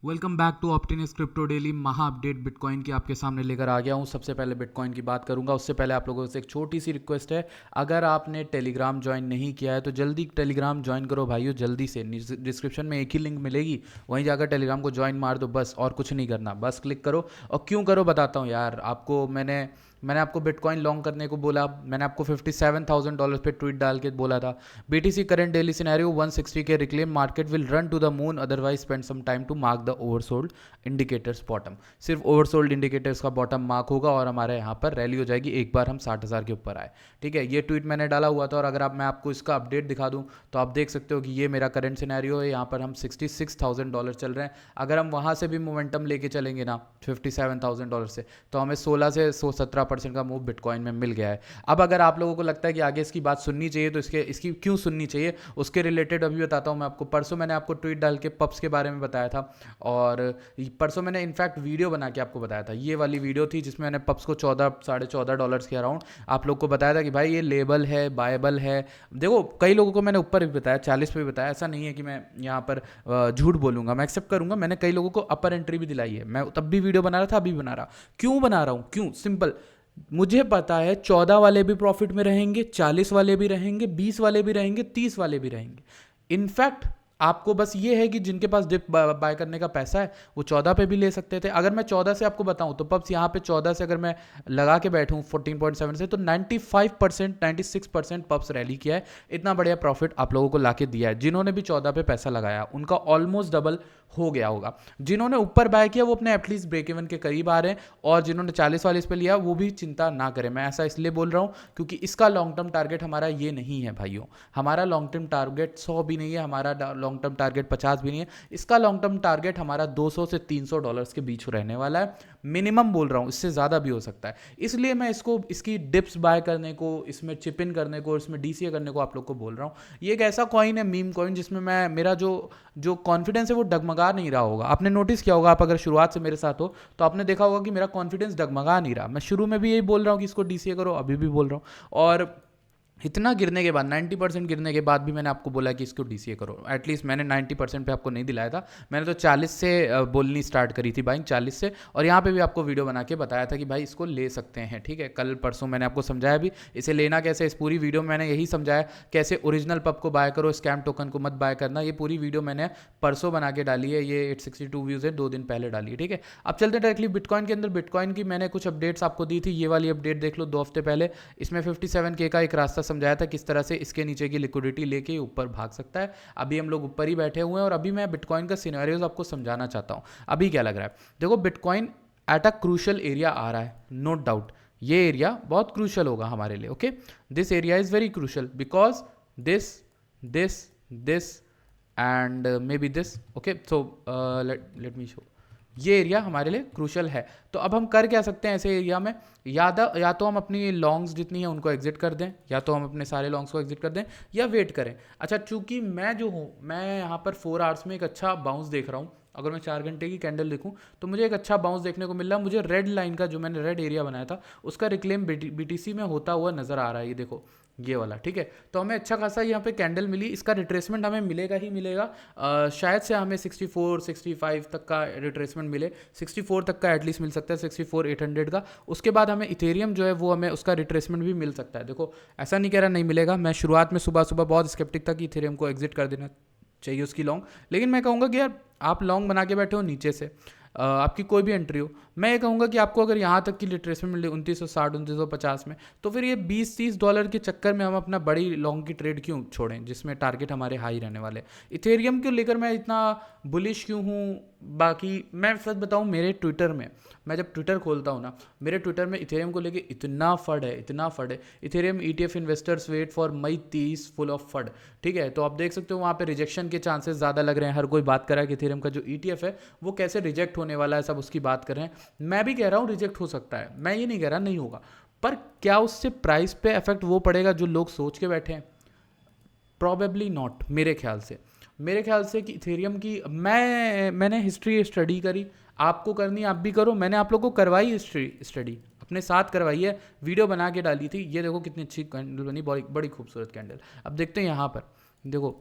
Welcome back to ऑप्टिनस crypto daily महा update bitcoin की आपके सामने लेकर आ गया हूँ। सबसे पहले बिटकॉइन की बात करूंगा, उससे पहले आप लोगों से एक छोटी सी रिक्वेस्ट है। अगर आपने टेलीग्राम ज्वाइन नहीं किया है तो जल्दी टेलीग्राम ज्वाइन करो भाइयों, जल्दी से। डिस्क्रिप्शन में एक ही लिंक मिलेगी, वहीं जाकर टेलीग्राम को ज्वाइन मार दो बस, और कुछ नहीं करना, बस क्लिक करो। और क्यों करो बताता हूँ यार आपको। मैंने आपको बिटकॉइन लॉन्ग करने को बोला, मैंने आपको $57,000 पे ट्वीट डाल के बोला था। बीटीसी करंट डेली सिनेरियो 160 के reclaim market will run to the moon, otherwise spend some time to mark the oversold indicators bottom. सिर्फ ओवरसोल्ड इंडिकेटर्स का बॉटम मार्क होगा और हमारे यहाँ पर रैली हो जाएगी एक बार हम 60,000 के ऊपर आए। ठीक है, ये ट्वीट मैंने डाला हुआ था। और अगर मैं आपको इसका अपडेट दिखा दूँ तो आप देख सकते हो कि ये मेरा करंट सिनेरियो है। यहाँ पर हम $66,000 चल रहे हैं। अगर हम वहाँ से भी मोमेंटम लेके चलेंगे ना $57,000 से, तो हमें 16 से 17% का मूव बिटकॉइन में मिल गया है। अब अगर आप लोगों को लगता है कि आगे इसकी बात सुननी चाहिए तो इसकी क्यों सुननी चाहिए, उसके रिलेटेड अभी बताता हूँ मैं आपको। परसों मैंने आपको ट्वीट डाल के पब्स के बारे में बताया था, और परसों मैंने इनफैक्ट वीडियो बना के आपको बताया था। ये वाली वीडियो थी जिसमें मैंने पब्स को 14-14.5 के अराउंड आप लोग को बताया था कि भाई ये लेबल है, बायबल है। देखो, कई लोगों को मैंने ऊपर भी बताया, 40 पे भी बताया। ऐसा नहीं है कि मैं यहाँ पर झूठ बोलूंगा, मैं एक्सेप्ट करूंगा। मैंने कई लोगों को अपर एंट्री भी दिलाई है, मैं तब भी वीडियो बना रहा था, अभी बना रहा। क्यों बना रहा हूँ, क्यों? सिंपल, मुझे पता है 14 वाले भी प्रॉफिट में रहेंगे, 40 वाले भी रहेंगे, 20 वाले भी रहेंगे, 30 वाले भी रहेंगे। इनफैक्ट आपको बस ये है कि जिनके पास डिप बाय करने का पैसा है वो 14 पे भी ले सकते थे। अगर मैं 14 से आपको बताऊं तो पब्स यहाँ पे 14 से अगर मैं लगा के बैठूं 14.7 से, तो 95% 96% पब्स रैली किया है। इतना बढ़िया प्रॉफिट आप लोगों को लाके दिया है। जिन्होंने भी 14 पे पैसा लगाया उनका ऑलमोस्ट डबल हो गया होगा। जिन्होंने ऊपर बाय किया वो अपने एटलीस्ट ब्रेक इवन के करीब आ रहे हैं, और जिन्होंने 40 पे लिया वो भी चिंता ना करें। मैं ऐसा इसलिए बोल रहा हूँ क्योंकि इसका लॉन्ग टर्म टारगेट हमारा ये नहीं है भाइयों। हमारा लॉन्ग टर्म टारगेट 100 भी नहीं है, हमारा लॉन्ग टर्म टारगेट 50 भी नहीं है। इसका लॉन्ग टर्म टारगेट हमारा $200 से $300 के बीच रहने वाला है। मिनिमम बोल रहा हूँ, इससे ज़्यादा भी हो सकता है। इसलिए मैं इसकी डिप्स बाय करने को, इसमें चिप इन करने को, इसमें डीसीए करने को आप लोग को बोल रहा हूँ। ये एक ऐसा कॉइन है, मीम कॉइन, जिसमें मेरा जो जो कॉन्फिडेंस है वो डगमगा नहीं रहा होगा। आपने नोटिस किया होगा, आप अगर शुरुआत से मेरे साथ हो तो आपने देखा होगा कि मेरा कॉन्फिडेंस डगमगा नहीं रहा। मैं शुरू में भी यही बोल रहा हूँ कि इसको डीसीए करो, अभी भी बोल रहा हूँ। और इतना गिरने के बाद, 90% गिरने के बाद भी मैंने आपको बोला कि इसको डीसीए करो। एटलीस्ट मैंने 90% पे आपको नहीं दिलाया था, मैंने तो 40 से बोलनी स्टार्ट करी थी, बाइंग 40 से। और यहाँ पे भी आपको वीडियो बना के बताया था कि भाई इसको ले सकते हैं। ठीक है, कल परसों मैंने आपको समझाया भी इसे लेना कैसे। इस पूरी वीडियो में मैंने यही समझाया कैसे ओरिजिनल पब को बाय करो, स्कैम टोकन को मत बाय करना। ये पूरी वीडियो मैंने परसों बना के डाली है। ये 862 व्यूज़ है, 2 दिन पहले डाली है। ठीक है, अब चलते हैं डायरेक्टली बिटकॉइन के अंदर। बिटकॉइन की मैंने कुछ अपडेट्स आपको दी थी, ये वाली अपडेट देख लो 2 हफ्ते पहले। इसमें 57K का एक रास्ता समझाया था, किस तरह से इसके नीचे की लिक्विडिटी लेके ऊपर भाग सकता है। अभी हम लोग ऊपर ही बैठे हुए हैं, और अभी मैं बिटकॉइन का सिनेरियोज आपको समझाना चाहता हूँ। अभी क्या लग रहा है, देखो bitcoin at a crucial area आ रहा है, नो डाउट। ये एरिया बहुत क्रूशल होगा हमारे लिए। Okay, this area is very crucial because this this this and may be this. Okay, so let me show. ये एरिया हमारे लिए क्रूशल है। तो अब हम कर क्या सकते हैं ऐसे एरिया में? या तो हम अपनी लॉन्ग्स जितनी है उनको एग्जिट कर दें, या तो हम अपने सारे लॉन्ग्स को एग्जिट कर दें, या वेट करें। अच्छा, चूंकि मैं जो हूँ, मैं यहाँ पर 4 आवर्स में एक अच्छा बाउंस देख रहा हूँ। अगर मैं 4 घंटे की कैंडल देखूँ तो मुझे एक अच्छा बाउंस देखने को मिल रहा है। मुझे रेड लाइन का, जो मैंने रेड एरिया बनाया था, उसका रिक्लेम बीटीसी में होता हुआ नजर आ रहा है। ये देखो, ये वाला। ठीक है, तो हमें अच्छा खासा यहाँ पे कैंडल मिली। इसका रिट्रेसमेंट हमें मिलेगा ही मिलेगा। शायद से हमें 64 65 तक का रिट्रेसमेंट मिले, 64 तक का एटलीस्ट मिल सकता है, 64,800 का। उसके बाद हमें इथेरियम जो है वो हमें उसका रिट्रेसमेंट भी मिल सकता है। देखो, ऐसा नहीं कह रहा नहीं मिलेगा। मैं शुरुआत में सुबह सुबह बहुत स्केप्टिक था कि इथेरियम को एग्जिट कर देना चाहिए उसकी लॉन्ग, लेकिन मैं कहूँगा कि यार आप लॉन्ग बना के बैठे हो नीचे से, आपकी कोई भी एंट्री हो, मैं ये कहूँगा कि आपको अगर यहाँ तक की रिट्रेसमेंट मिले 2960 2950 में, तो फिर ये $20-30 के चक्कर में हम अपना बड़ी लॉन्ग की ट्रेड क्यों छोड़ें, जिसमें टारगेट हमारे हाई रहने वाले। इथेरियम को लेकर मैं इतना बुलिश क्यों हूँ? बाकी मैं सच बताऊँ, मेरे ट्विटर में, मैं जब ट्विटर खोलता हूँ ना, मेरे ट्विटर में इथेरियम को लेके इतना फड है, इतना फड है। Ethereum ETF investors wait for May 30 full of FUD. ठीक है, तो आप देख सकते हो वहाँ पे रिजेक्शन के चांसेस ज़्यादा लग रहे हैं। हर कोई बात कर रहा है कि इथेरियम का जो ETF है वो कैसे रिजेक्ट होने वाला है, सब उसकी बात कर रहे हैं। मैं भी कह रहा हूँ रिजेक्ट हो सकता है, मैं ये नहीं कह रहा नहीं होगा, पर क्या उससे प्राइस पे इफेक्ट वो पड़ेगा जो लोग सोच के बैठे हैं? Probably not. मेरे ख्याल से कि इथेरियम की मैंने हिस्ट्री स्टडी करी, आपको करनी आप भी करो। मैंने आप लोगों को करवाई हिस्ट्री स्टडी, अपने साथ करवाई है, वीडियो बना के डाली थी। ये देखो कितनी अच्छी कैंडल बनी, बड़ी बड़ी खूबसूरत कैंडल। अब देखते हैं यहाँ पर, देखो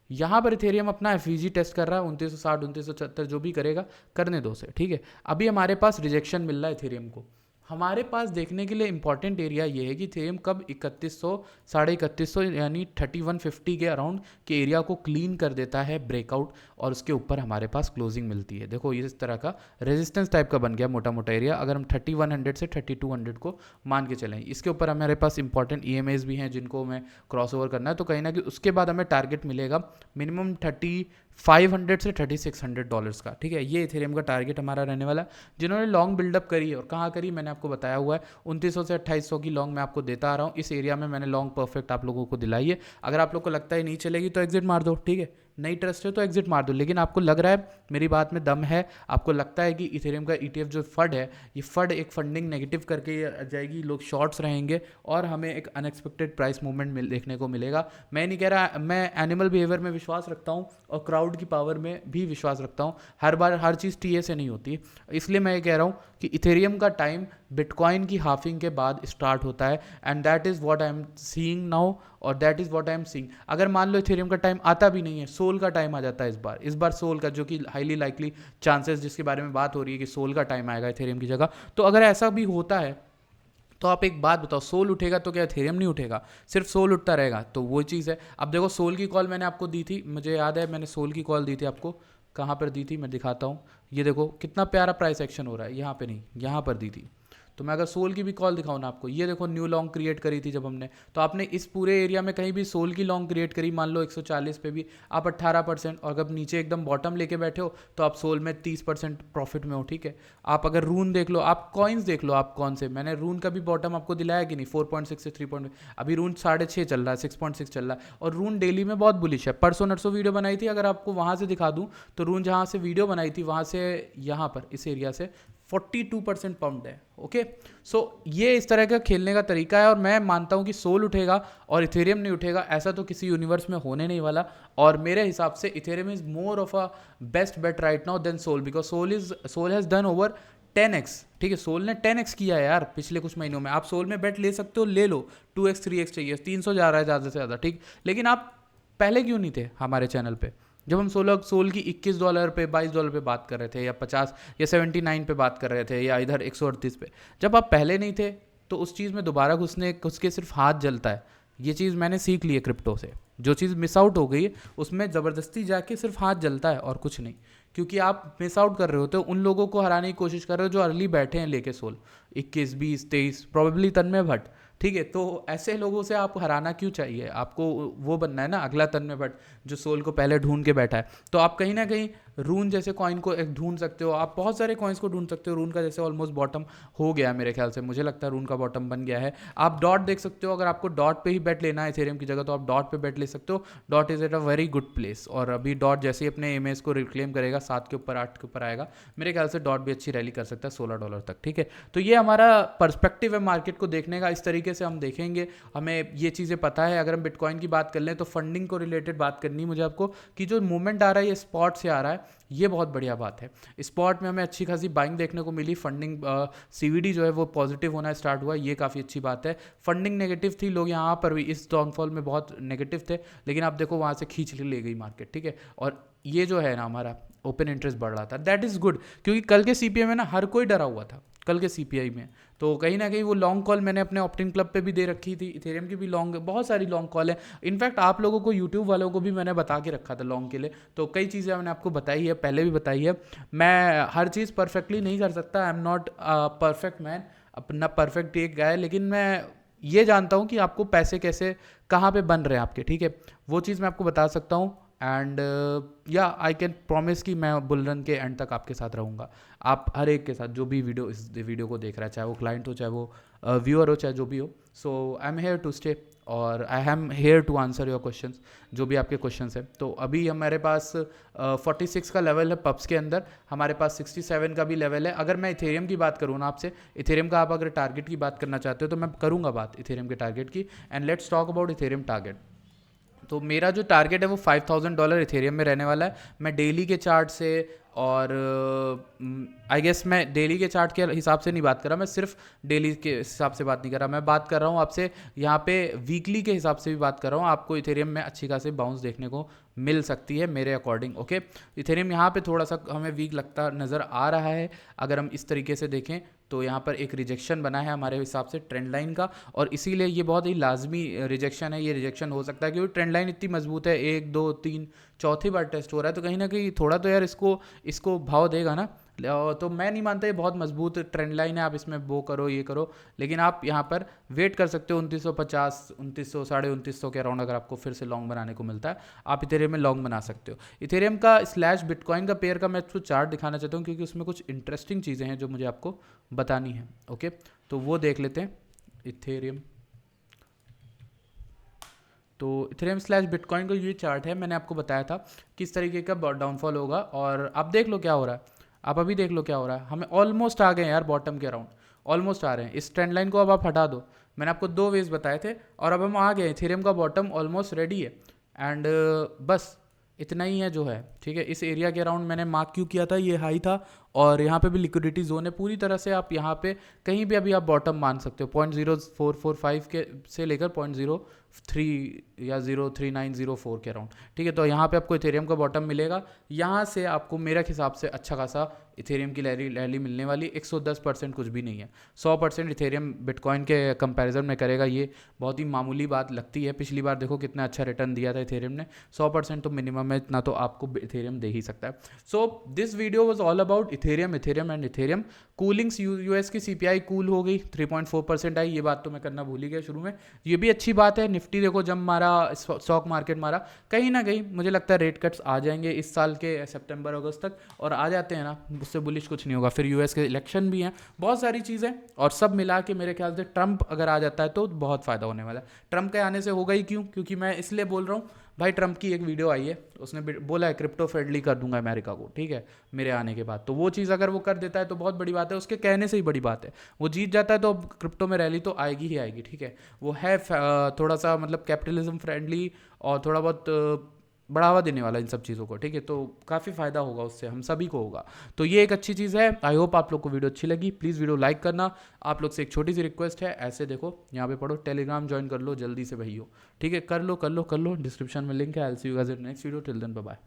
यहाँ पर इथेरियम अपना एफईजी टेस्ट कर रहा है 2960 2976 जो भी करेगा करने दो उसे, ठीक है। अभी हमारे पास रिजेक्शन मिल रहा है इथेरियम को। हमारे पास देखने के लिए इंपॉर्टेंट एरिया ये है कि इथेरियम कब 3100 साढ़े 3100 यानी 3150 के अराउंड के एरिया को क्लीन कर देता है ब्रेकआउट, और उसके ऊपर हमारे पास क्लोजिंग मिलती है। देखो ये इस तरह का रेजिस्टेंस टाइप का बन गया मोटा मोटा एरिया, अगर हम 3100 से 3200 को मान के चलें। इसके ऊपर हमारे पास इंपॉर्टेंट ईएमएस भी हैं जिनको हमें क्रॉस ओवर करना है, तो कहीं ना कहीं उसके बाद हमें टारगेट मिलेगा मिनिमम 3500 से $3600 का, ठीक है। ये इथेरियम का टारगेट हमारा रहने वाला। जिन्होंने लॉन्ग बिल्डअप करी है और कहाँ करी मैंने आपको बताया हुआ है, 2900 से 2800 की लॉन्ग मैं आपको देता आ रहा हूँ। इस एरिया में मैंने लॉन्ग परफेक्ट आप लोगों को दिलाई है। अगर आप लोग को लगता है नहीं चलेगी तो एग्जिट मार दो, ठीक है। नहीं ट्रस्ट है तो एग्जिट मार दो, लेकिन आपको लग रहा है मेरी बात में दम है, आपको लगता है कि इथेरियम का ईटीएफ जो फंड है, ये फंड एक फंडिंग नेगेटिव करके जाएगी, लोग शॉर्ट्स रहेंगे और हमें एक अनएक्सपेक्टेड प्राइस मूवमेंट देखने को मिलेगा। मैं नहीं कह रहा, मैं एनिमल बिहेवियर में विश्वास रखता हूँ और क्राउड की पावर में भी विश्वास रखता हूँ। हर बार हर चीज़ टीए से नहीं होती, इसलिए मैं ये कह रहा हूँ कि इथेरियम का टाइम बिटकॉइन की हाफिंग के बाद स्टार्ट होता है, and that is what I am seeing now, और that is what I am seeing. अगर मान लो इथेरियम का टाइम आता भी नहीं है, सोल का टाइम आ जाता है इस बार सोल का, जो कि हाईली लाइकली चांसेस जिसके बारे में बात हो रही है कि सोल का टाइम आएगा इथेरियम की जगह। तो अगर ऐसा भी होता है तो आप एक बात बताओ, सोल उठेगा तो क्या इथेरियम नहीं उठेगा? सिर्फ सोल उठता रहेगा? तो वो चीज़ है। अब देखो सोल की कॉल मैंने आपको दी थी, मुझे याद है मैंने सोल की कॉल दी थी आपको, कहाँ पर दी थी मैं दिखाता हूँ। ये देखो कितना प्यारा प्राइस एक्शन हो रहा है, यहाँ पे नहीं यहाँ पर दी थी। तो मैं अगर सोल की भी कॉल दिखाऊँ ना आपको, ये देखो न्यू लॉन्ग क्रिएट करी थी जब हमने, तो आपने इस पूरे एरिया में कहीं भी सोल की लॉन्ग क्रिएट करी, मान लो 140 पे भी आप 18%, और अगर नीचे एकदम बॉटम लेके बैठे हो तो आप सोल में 30% प्रॉफिट में हो, ठीक है। आप अगर रून देख लो, आप कॉइन्स देख लो, आप कौन से, मैंने रून का भी बॉटम आपको दिलाया कि नहीं, 4.6 से 3. अभी रून 6.5 चल रहा है, 6.6 चल रहा है, और रून डेली में बहुत बुलिश है। परसों नरसों वीडियो बनाई थी, अगर आपको वहाँ से दिखा दूँ तो रून जहाँ से वीडियो बनाई थी वहाँ से यहाँ पर इस एरिया से 42% पम्प्ड है, ओके। सो ये इस तरह का खेलने का तरीका है, और मैं मानता हूँ कि सोल उठेगा और इथेरियम नहीं उठेगा, ऐसा तो किसी यूनिवर्स में होने नहीं वाला। और मेरे हिसाब से Ethereum is more of a best bet right now than Sol, because Sol has done over 10x, ठीक है। सोल ने 10x किया है यार पिछले कुछ महीनों में। आप सोल में बेट ले सकते हो, ले लो, 2x 3x चाहिए, 300 जा रहा है ज़्यादा से ज़्यादा, ठीक। लेकिन आप पहले क्यों नहीं थे हमारे चैनल पे, जब हम सोल की $21 पे $22 पे बात कर रहे थे, या 50 या 79 पे बात कर रहे थे, या इधर 138 पे, जब आप पहले नहीं थे तो उस चीज़ में दोबारा घुस के सिर्फ हाथ जलता है। ये चीज़ मैंने सीख ली है क्रिप्टो से, जो चीज़ मिस आउट हो गई है उसमें ज़बरदस्ती जाके सिर्फ हाथ जलता है और कुछ नहीं, क्योंकि आप मिस आउट कर रहे होते हो, उन लोगों को हराने की कोशिश कर रहे हो जो अर्ली बैठे हैं लेके सोल 21 20 23, प्रोबेबली तन्मय भट्ट, ठीक है। तो ऐसे लोगों से आप हराना क्यों चाहिए? आपको वो बनना है ना अगला तन्मय भट्ट जो सोल को पहले ढूंढ के बैठा है। तो आप कहीं ना कहीं रून जैसे कॉइन को एक ढूंढ सकते हो, आप बहुत सारे कॉइन्स को ढूंढ सकते हो। रून का जैसे ऑलमोस्ट बॉटम हो गया मेरे ख्याल से, मुझे लगता है रून का बॉटम बन गया है। आप डॉट देख सकते हो, अगर आपको डॉट पे ही बेट लेना है इथेरियम की जगह तो आप डॉट पे बेट ले सकते हो। Dot is at a very good place, और अभी डॉट जैसे ही अपने एमएस को रिक्लेम करेगा 7 के ऊपर 8 के ऊपर आएगा, मेरे ख्याल से डॉट भी अच्छी रैली कर सकता है $16 तक, ठीक है। तो ये हमारा पर्सपेक्टिव है मार्केट को देखने का, इस तरीके से हम देखेंगे। हमें ये चीज़ें पता है। अगर हम बिटकॉइन की बात कर लें तो फंडिंग को रिलेटेड बात करनी मुझे आपको, कि जो मूवमेंट आ रहा है ये स्पॉट से आ रहा है, ये बहुत बढ़िया बात है। स्पॉट में हमें अच्छी खासी बाइंग देखने को मिली, फंडिंग सीवीडी जो है वो पॉजिटिव होना स्टार्ट हुआ, ये काफ़ी अच्छी बात है। फंडिंग नेगेटिव थी, लोग यहाँ पर भी इस डाउनफॉल में बहुत नेगेटिव थे, लेकिन आप देखो वहाँ से खींच ले गई मार्केट, ठीक है। और ये जो है ना हमारा ओपन इंटरेस्ट बढ़ रहा था, दैट इज़ गुड, क्योंकि कल के सीपीआई में ना हर कोई डरा हुआ था कल के सीपीआई में। तो कहीं ना कहीं वो लॉन्ग कॉल मैंने अपने ऑप्टिन क्लब पे भी दे रखी थी, इथेरियम की भी लॉन्ग, बहुत सारी लॉन्ग कॉल है। इनफैक्ट आप लोगों को यूट्यूब वालों को भी मैंने बता के रखा था लॉन्ग के लिए, तो कई चीज़ें मैंने आपको बताई है, पहले भी बताई है। मैं हर चीज़ परफेक्टली नहीं कर सकता, I am not perfect man, अपना परफेक्ट एक गाय, लेकिन मैं ये जानता हूँ कि आपको पैसे कैसे कहाँ पे बन रहे हैं आपके, ठीक है, वो चीज़ मैं आपको बता सकता हूँ। एंड या आई कैन प्रॉमिस कि मैं बुल रन के एंड तक आपके साथ रहूँगा, आप हर एक के साथ, जो भी इस वीडियो को देख रहा है, चाहे वो क्लाइंट हो, चाहे वो व्यूअर हो, चाहे जो भी हो। So I am here to stay, और I am here to answer your questions, जो भी आपके क्वेश्चंस हैं। तो अभी हमारे पास 46 का लेवल है पब्स के अंदर, हमारे पास 67 का भी लेवल है। अगर मैं इथेरियम की बात करूँ ना आपसे, इथेरियम का आप अगर टारगेट की बात करना चाहते हो तो मैं करूँगा बात इथेरियम के टारगेट की। And let's talk about Ethereum target. तो मेरा जो टारगेट है वो $5000 इथेरियम में रहने वाला है। मैं डेली के चार्ट से और आई गेस मैं डेली के चार्ट के हिसाब से नहीं बात कर रहा, मैं सिर्फ डेली के हिसाब से बात नहीं कर रहा, मैं बात कर रहा हूँ आपसे यहाँ पे वीकली के हिसाब से भी बात कर रहा हूँ। आपको इथेरियम में अच्छी खासी बाउंस देखने को मिल सकती है मेरे अकॉर्डिंग। ओके, इथेरियम यहाँ पे थोड़ा सा हमें वीक लगता नज़र आ रहा है। अगर हम इस तरीके से देखें तो यहाँ पर एक रिजेक्शन बना है हमारे हिसाब से ट्रेंड लाइन का, और इसीलिए ये बहुत ही लाजमी रिजेक्शन है। ये रिजेक्शन हो सकता है क्योंकि ट्रेंड लाइन इतनी मजबूत है, 1 2 3 चौथी बार टेस्ट हो रहा है, तो कहीं ना कहीं थोड़ा तो यार इसको इसको भाव देगा ना। तो मैं नहीं मानता ये बहुत मजबूत ट्रेंड लाइन है, आप इसमें वो करो ये करो, लेकिन आप यहाँ पर वेट कर सकते हो 2950 2900 2950 के अराउंड। अगर आपको फिर से लॉन्ग बनाने को मिलता है, आप इथेरियम में लॉन्ग बना सकते हो। इथेरियम का स्लैश बिटकॉइन का पेयर का मैं आपको चार्ट दिखाना चाहता हूँ, क्योंकि उसमें कुछ इंटरेस्टिंग चीज़ें हैं जो मुझे आपको बतानी है। ओके, तो वो देख लेते हैं। इथेरियम, तो इथेरियम स्लैश बिटकॉइन का ये चार्ट है, मैंने आपको बताया था किस तरीके का डाउनफॉल होगा, और आप देख लो क्या हो रहा है। आप अभी देख लो क्या हो रहा है, हमें ऑलमोस्ट आ गए यार बॉटम के अराउंड, ऑलमोस्ट आ रहे हैं। इस ट्रेंड लाइन को अब आप हटा दो, मैंने आपको 2 वेज बताए थे, और अब हम आ गए। इथेरियम का बॉटम ऑलमोस्ट रेडी है, एंड बस इतना ही है जो है, ठीक है। इस एरिया के अराउंड मैंने मार्क क्यों किया था, ये हाई था, और यहाँ पे भी लिक्विडिटी जोन है पूरी तरह से। आप यहाँ पे कहीं भी अभी आप बॉटम मान सकते हो, 0.0445 के से लेकर 0.03 या 03904 के अराउंड, ठीक है। तो यहाँ पे आपको इथेरियम का बॉटम मिलेगा, यहाँ से आपको मेरे हिसाब से अच्छा खासा इथेरियम की रैली मिलने वाली। 110% कुछ भी नहीं है, 100% इथेरियम बिटकॉइन के कंपैरिजन में करेगा, ये बहुत ही मामूली बात लगती है। पिछली बार देखो कितना अच्छा रिटर्न दिया था इथेरियम ने, 100% तो मिनिमम है, इतना तो आपको इथेरियम दे ही सकता है। So this video was all about Ethereum, Ethereum and Ethereum coolings. US की सीपीआई कूल हो गई, 3.4% आई, ये बात तो मैं करना भूल ही गया शुरू में, ये भी अच्छी बात है। निफ्टी देखो जब मारा, स्टॉक मार्केट मारा, कहीं ना कहीं मुझे लगता है रेट कट्स आ जाएंगे इस साल के सितंबर अगस्त तक, और आ जाते हैं ना, उससे बुलिश कुछ नहीं होगा। फिर यूएस के इलेक्शन भी हैं, बहुत सारी चीज़ें, और सब मिला के मेरे ख्याल से ट्रंप अगर आ जाता है तो बहुत फ़ायदा होने वाला है। ट्रंप के आने से होगा ही क्यों, क्योंकि मैं इसलिए बोल रहा हूँ भाई, ट्रंप की एक वीडियो आई है, उसने बोला है क्रिप्टो फ्रेंडली कर दूंगा अमेरिका को, ठीक है, मेरे आने के बाद। तो वो चीज़ अगर वो कर देता है तो बहुत बड़ी बात है, उसके कहने से ही बड़ी बात है। वो जीत जाता है तो क्रिप्टो में रैली तो आएगी ही आएगी, ठीक है। वो है थोड़ा सा मतलब कैपिटलिज्म फ्रेंडली, और थोड़ा बहुत बढ़ावा देने वाला इन सब चीज़ों को, ठीक है। तो काफ़ी फ़ायदा होगा उससे, हम सभी को होगा। तो ये एक अच्छी चीज़ है। आई होप आप लोग को वीडियो अच्छी लगी। प्लीज़ वीडियो लाइक करना। आप लोग से एक छोटी सी रिक्वेस्ट है, ऐसे देखो यहाँ पे पढ़ो, टेलीग्राम ज्वाइन कर लो जल्दी से भैया, ठीक है, कर लो कर लो कर लो। डिस्क्रिप्शन में लिंक है। I will see you guys in next video, till then bye bye.